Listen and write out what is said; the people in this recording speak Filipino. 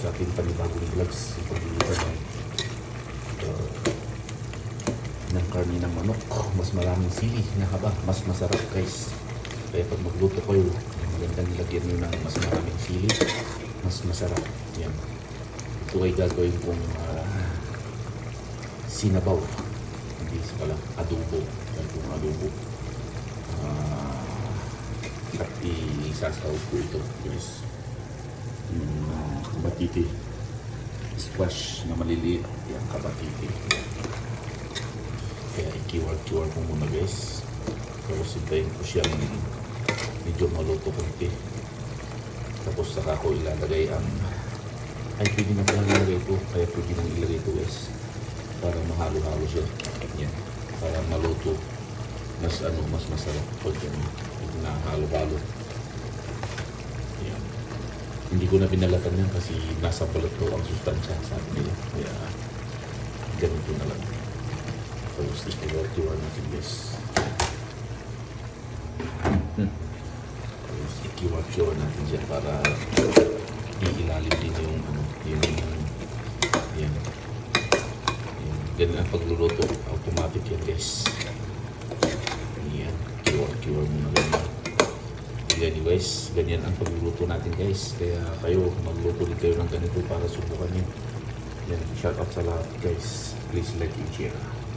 Sa ating panibagong vlogs, ipag-iitan ng karne ng manok. Mas maraming sili na haba, mas masarap guys. Kaya pag magluto kayo, magandang nilagyan nyo ng mas maraming sili, mas masarap. Yan. Ito ay gagawin kong sinabaw. Hindi pala, adobo. Yan kong adobo. At isasaw ko ito guys. Yung kabatiti, squash na maliliit, yung kabatiti. Kaya i-kiwar-kiwar ko muna guys. Tapos hintayin ko siyang medyo maluto konti. Tapos saka ko ilalagay ang pwede na pala nilagay ito. Kaya pwede nang ilagay ito guys, para mahalo-halo siya. Yan. Para maluto, mas masarap pag nahalo-halo. Yan. Hindi ko na pinalatan yan kasi nasa balat ko ang sustansya, sabi nila. Kaya ganito na lang. Tapos ikiwar-kiwar natin guys. Tapos ikiwar-kiwar natin dyan para iilalim din yung yan. Ganun ang pagluluto. Automatic yan guys. Yan. Kiwar-kiwar muna ganyan. Anyways, ganyan ang pagluluto natin guys. Kaya kayo, magluto din kayo ng ganito para subukan nyo. Yan. Shout out sa lahat guys. Please like and share.